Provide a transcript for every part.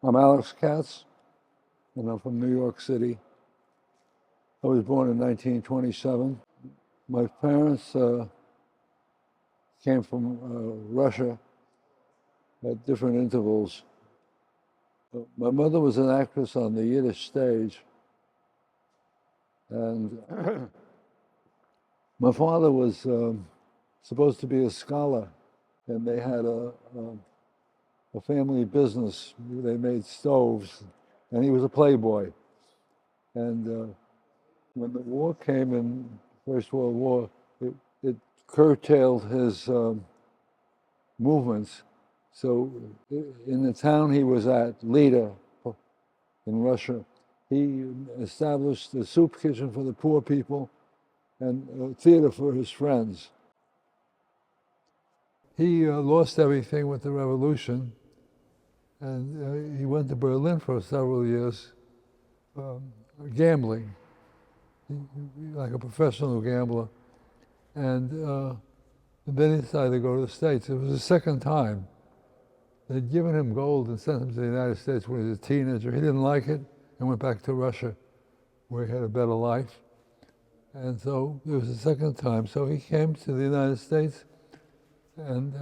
I'm Alex Katz, and I'm from New York City. I was born in 1927. My parents came from Russia at different intervals. My mother was an actress on the Yiddish stage, and my father was supposed to be a scholar, and they had a family business. They made stoves, and he was a playboy. And when the war came in, First World War, it curtailed his movements. So in the town he was at, Lida, in Russia, he established a soup kitchen for the poor people and a theater for his friends. He lost everything with the revolution, and he went to Berlin for several years, gambling, like a professional gambler. And then he decided to go to the States. It was the second time. They'd given him gold and sent him to the United States when he was a teenager. He didn't like it and went back to Russia, where he had a better life. And so it was the second time. So he came to the United States, and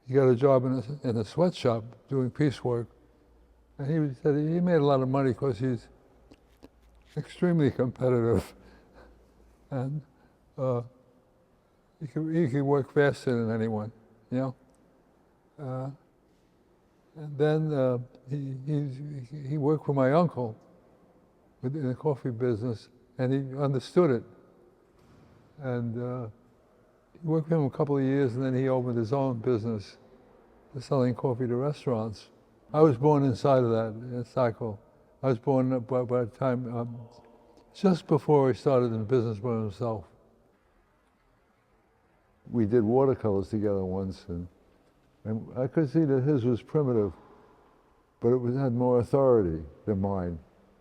he got a job in a sweatshop doing piecework. And he said he made a lot of money because he's extremely competitive. And he could work faster than anyone, you know? And then he worked for my uncle in the coffee business, and he understood it. And he worked for him a couple of years, and then he opened his own business, selling coffee to restaurants. I was born inside of that cycle. I was born by the time, just before he started in business by himself. We did watercolors together once, and I could see that his was primitive, but it had more authority than mine.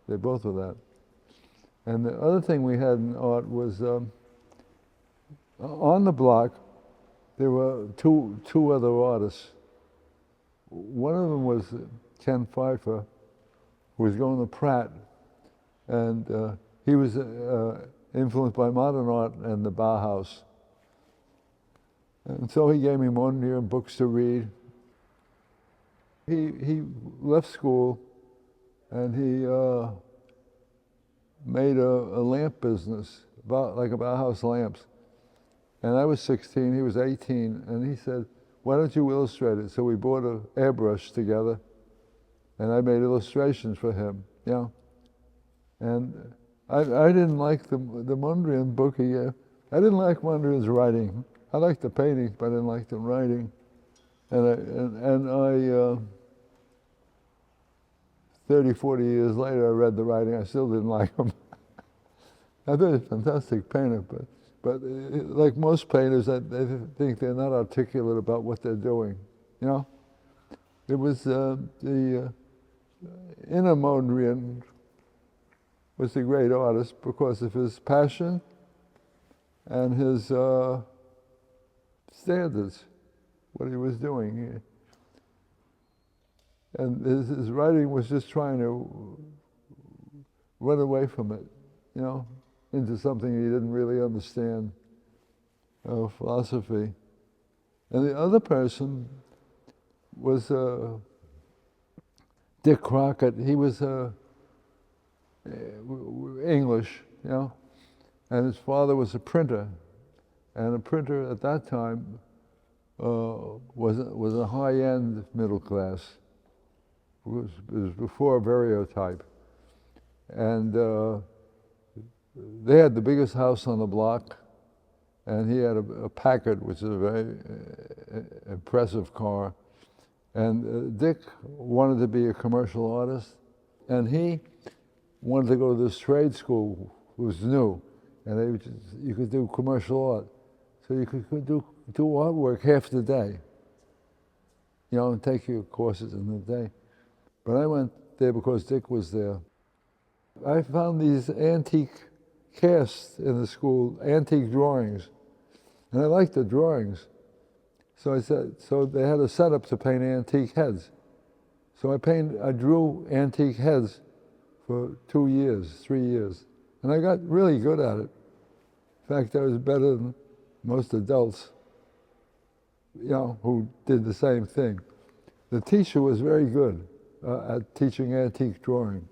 They both were that. And the other thing we had in art was, on the block, there were two other artists. One of them was Ken Pfeiffer, who was going to Pratt, and he was influenced by modern art and the Bauhaus. And so he gave me Mondrian and books to read. He left school, and he made a lamp business, like a Bauhaus lamps. And I was 16, he was 18, and he said, "Why don't you illustrate it?" So we bought an airbrush together, and I made illustrations for him, you know. And I didn't like the Mondrian book he gave. I didn't like Mondrian's writing. I liked the paintings, but I didn't like the writing. And I 30, 40 years later, I read the writing. I still didn't like him. I thought he was a fantastic painter, but like most painters, they think they're not articulate about what they're doing, you know? It was the inner Mondrian was a great artist because of his passion and his standards, what he was doing. And his writing was just trying to run away from it, you know, into something he didn't really understand, philosophy. And the other person was Dick Crockett. He was English, you know, and his father was a printer. And a printer at that time was a high-end middle class. It was before Variotype. And they had the biggest house on the block, and he had a Packard, which is a very impressive car. And Dick wanted to be a commercial artist, and he wanted to go to this trade school. It was new, and you could do commercial art. So you could do artwork half the day, you know, and take your courses in the day. But I went there because Dick was there. I found these antique casts in the school, antique drawings, and I liked the drawings. So I said, so they had a setup to paint antique heads. So I drew antique heads for 2 years, 3 years, and I got really good at it. In fact, I was better than most adults, who did the same thing. The teacher was very good at teaching antique drawing.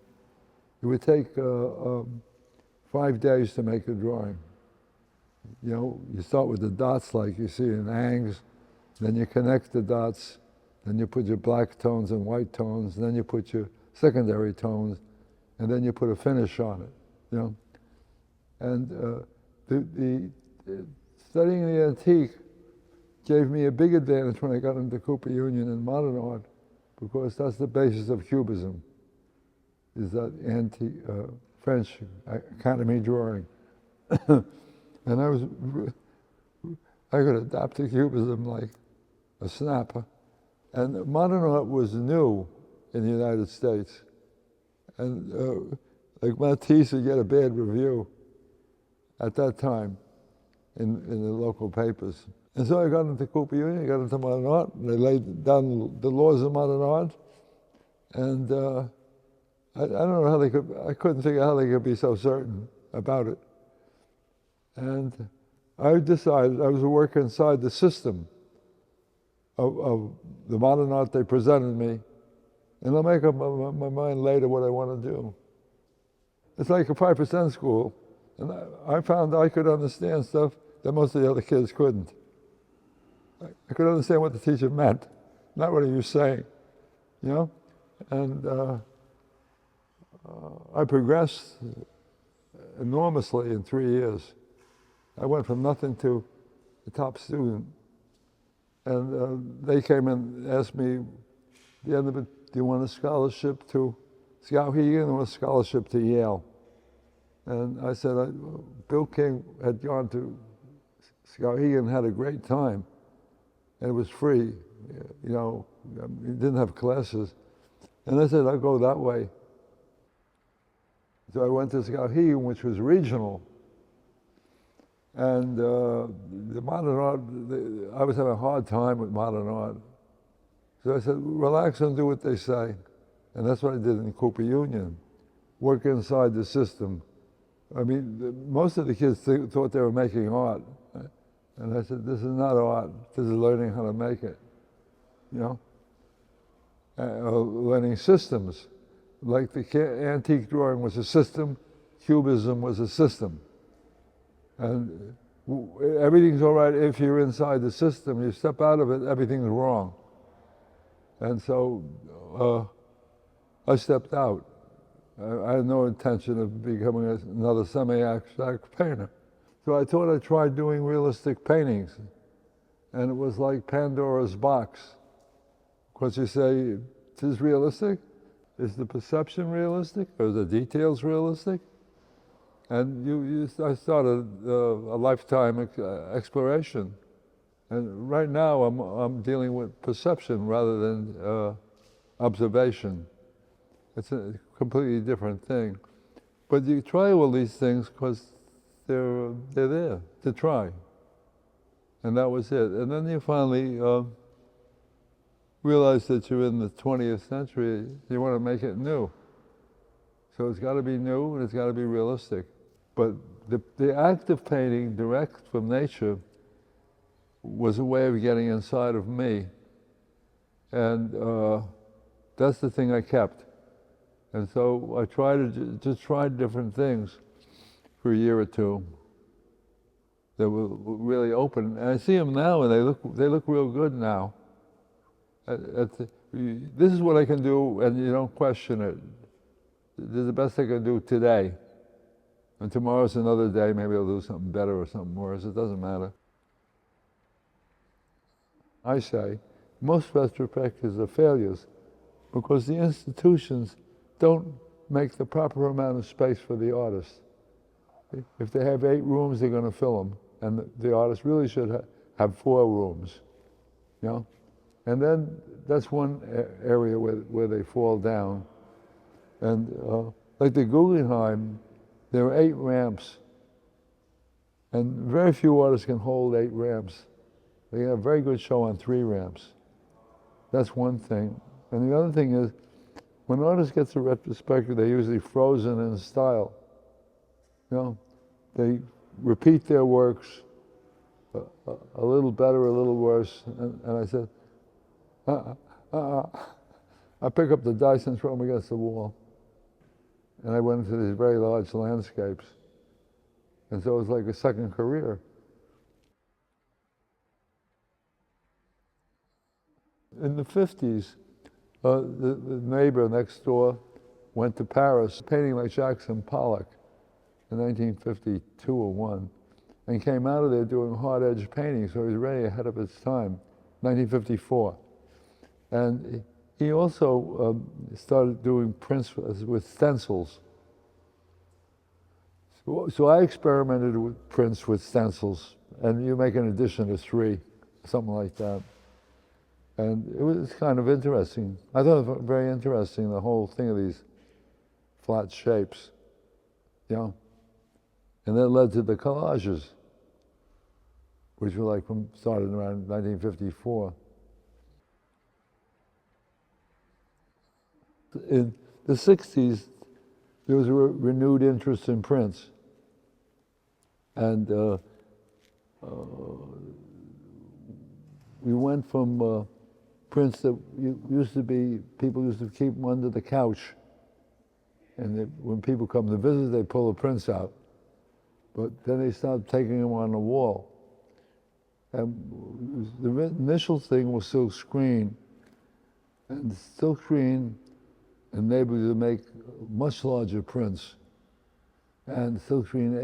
It would take 5 days to make a drawing. You start with the dots like you see in Angs, then you connect the dots, then you put your black tones and white tones, then you put your secondary tones, and then you put a finish on it, And the studying the antique gave me a big advantage when I got into Cooper Union and modern art, because that's the basis of Cubism, is that French Academy drawing. And I could adapt to Cubism like a snapper. And modern art was new in the United States. And like Matisse would get a bad review at that time in the local papers. And so I got into Cooper Union, I got into modern art, and they laid down the laws of modern art. And I don't know how I couldn't figure out how they could be so certain about it. And I decided I was to work inside the system of the modern art they presented me, and I'll make up my mind later what I want to do. It's like a 5% school, and I found I could understand stuff that most of the other kids couldn't. I could understand what the teacher meant, not what he was saying, And I progressed enormously in 3 years. I went from nothing to a top student. And they came and asked me, at the end of it, do you want a scholarship to Skowhegan or a scholarship to Yale? And I said, Bill King had gone to Skowhegan, had a great time, and it was free, he didn't have classes. And I said, I'll go that way. So I went to Skowhegan, which was regional. And the modern art, I was having a hard time with modern art. So I said, relax and do what they say. And that's what I did in Cooper Union, work inside the system. I mean, most of the kids thought they were making art. And I said, this is not art, this is learning how to make it, learning systems. Like the antique drawing was a system, Cubism was a system. And everything's all right if you're inside the system. You step out of it, everything's wrong. And so I stepped out. I had no intention of becoming another semi-abstract painter. So I thought I'd try doing realistic paintings. And it was like Pandora's box. Because you say, is this realistic? Is the perception realistic? Are the details realistic? And I started a lifetime exploration. And right now I'm dealing with perception rather than observation. It's a completely different thing. But you try all these things because they're there to try. And that was it. And then you finally realize that you're in the 20th century, you want to make it new. So it's got to be new and it's got to be realistic. But the act of painting direct from nature was a way of getting inside of me. And that's the thing I kept. And so I tried to just try different things for a year or two that were really open. And I see them now and they look real good now. This is what I can do and you don't question it. This is the best I can do today. And tomorrow's another day, maybe I'll do something better or something worse, it doesn't matter. I say, most retrospectives are failures because the institutions don't make the proper amount of space for the artist. If they have 8 rooms, they're going to fill them, and the artist really should have 4 rooms, And then that's one area where they fall down. And like the Guggenheim, there are 8 ramps, and very few artists can hold 8 ramps. They have a very good show on 3 ramps. That's one thing. And the other thing is, when an artist gets a retrospective, they're usually frozen in style. You know, they repeat their works a little better, a little worse. And I said, I pick up the dice and throw them against the wall. And I went into these very large landscapes. And so it was like a second career. In the 50s, the neighbor next door went to Paris, painting like Jackson Pollock in 1952 or 1, and came out of there doing hard-edge painting, so he was really ahead of his time, 1954. And he also started doing prints with stencils. So I experimented with prints with stencils, and you make an addition of 3, something like that. And it was kind of interesting. I thought it was very interesting, the whole thing of these flat shapes, you know. And that led to the collages, which were like started around 1954. In the 60s, there was a renewed interest in prints. And we went from prints that used to be, people used to keep them under the couch. And when people come to visit, they pull the prints out. But then they started taking them on the wall. And the initial thing was silk screen. And silk screen enabled you to make much larger prints. And silk screen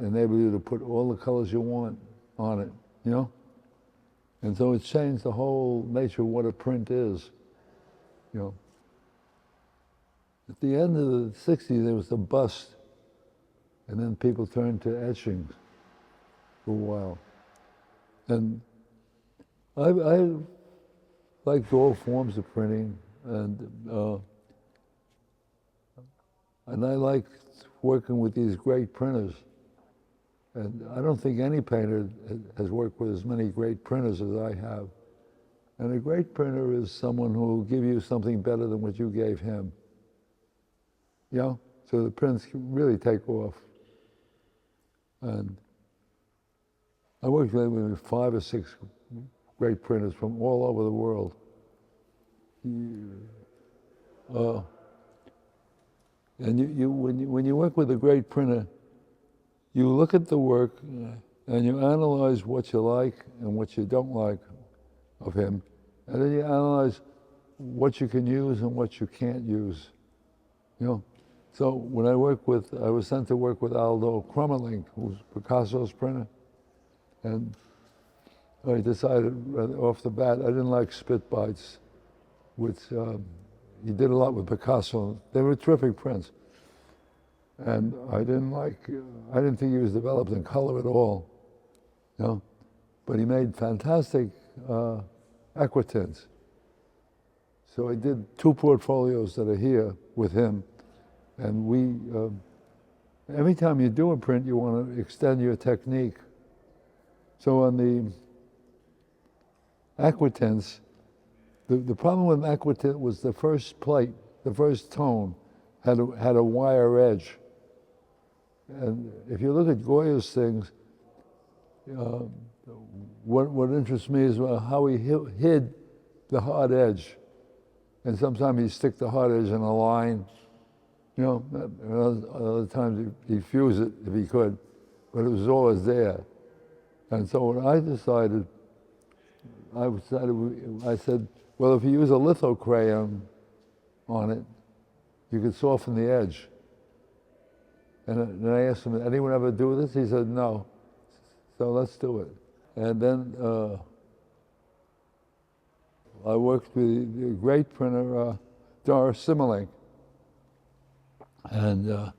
enabled you to put all the colors you want on it, you know? And so it changed the whole nature of what a print is, you know. At the end of the 60s, there was the bust, and then people turned to etchings for a while. And I liked all forms of printing, and I liked working with these great printers. And I don't think any painter has worked with as many great printers as I have. And a great printer is someone who will give you something better than what you gave him. You know? So the prints can really take off. And I worked with 5 or 6 great printers from all over the world. And when you work with a great printer, you look at the work and you analyze what you like and what you don't like of him. And then you analyze what you can use and what you can't use. You know? So when I was sent to work with Aldo Crommelynck, who's Picasso's printer. And I decided right off the bat, I didn't like spit bites, which he did a lot with Picasso. They were terrific prints. And I didn't think he was developed in color at all, you know. But he made fantastic aquatints. So I did 2 portfolios that are here with him. And every time you do a print, you want to extend your technique. So on the aquatints, the problem with aquatint was the first plate, the first tone, had a wire edge. And if you look at Goya's things, what interests me is how he hid the hard edge. And sometimes he'd stick the hard edge in a line, you know, and other times he'd fuse it if he could, but it was always there. And so when I decided, I said, well, if you use a litho crayon on it, you could soften the edge. And then I asked him, anyone ever do this? He said, no. So let's do it. And then I worked with the great printer, Doris Simmelink. And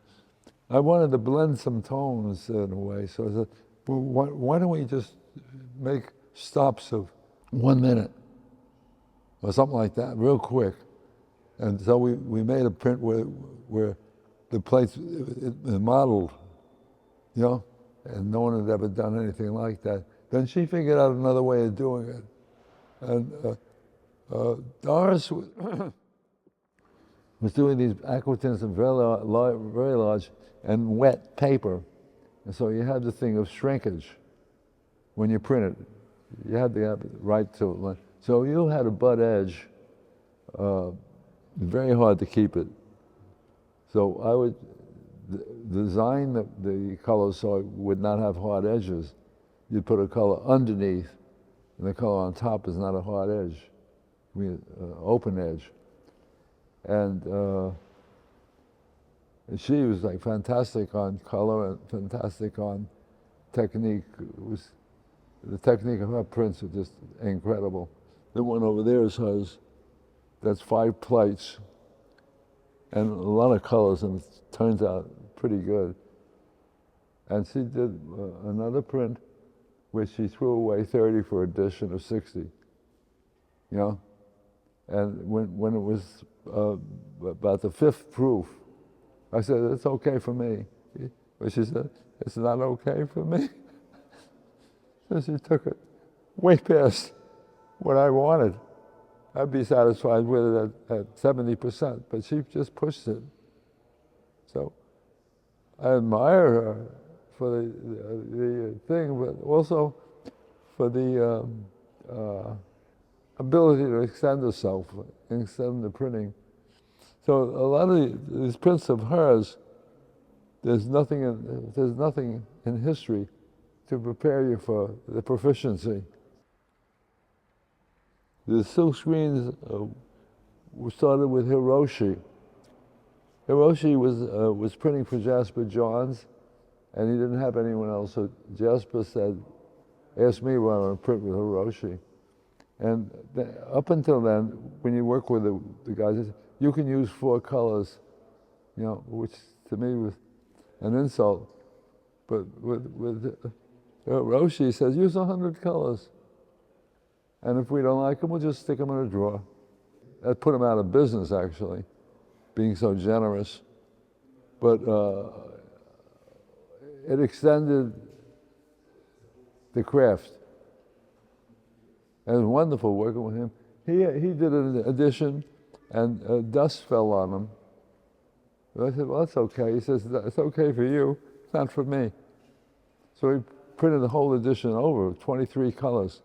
I wanted to blend some tones in a way. So I said, well, why don't we just make stops of 1 minute or something like that, real quick. And so we made a print where the plates modeled, you know, and no one had ever done anything like that. Then she figured out another way of doing it. And Doris was doing these aquatints of very large and wet paper. And so you had the thing of shrinkage when you print it. You had to have it right to it. So you had a butt edge, very hard to keep it. So I would design the color so it would not have hard edges. You'd put a color underneath, and the color on top is not a hard edge, I mean, open edge. And she was like fantastic on color and fantastic on technique. The technique of her prints are just incredible. The one over there is hers. That's 5 plates and a lot of colors, and it turns out pretty good. And she did another print where she threw away 30 for a edition of 60, you know? And when it was about the 5th proof, I said, it's okay for me. But she said, it's not okay for me. So she took it way past what I wanted. I'd be satisfied with it at 70%, but she just pushed it. So I admire her for the thing, but also for the ability to extend herself, extend the printing. So a lot of these prints of hers, there's nothing in history to prepare you for the proficiency. The silk screens started with Hiroshi. Hiroshi was printing for Jasper Johns, and he didn't have anyone else. So Jasper said, asked me why I want to print with Hiroshi. And up until then, when you work with the guys, you can use 4 colors, you know, which to me was an insult. But with Hiroshi, he says, use 100 colors. And if we don't like them, we'll just stick them in a drawer. That put him out of business, actually, being so generous. But it extended the craft. And it was wonderful working with him. He did an edition, and dust fell on him. But I said, well, that's okay. He says, it's okay for you, it's not for me. So he printed the whole edition over, 23 colors,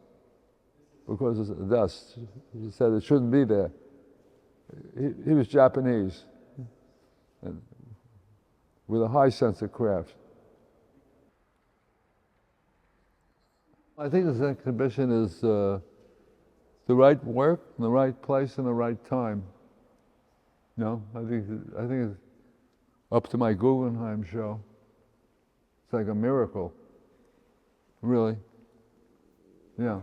because of the dust. He said it shouldn't be there. He was Japanese, and with a high sense of craft. I think this exhibition is the right work, in the right place, and the right time. You know, I think it's up to my Guggenheim show. It's like a miracle, really. Yeah.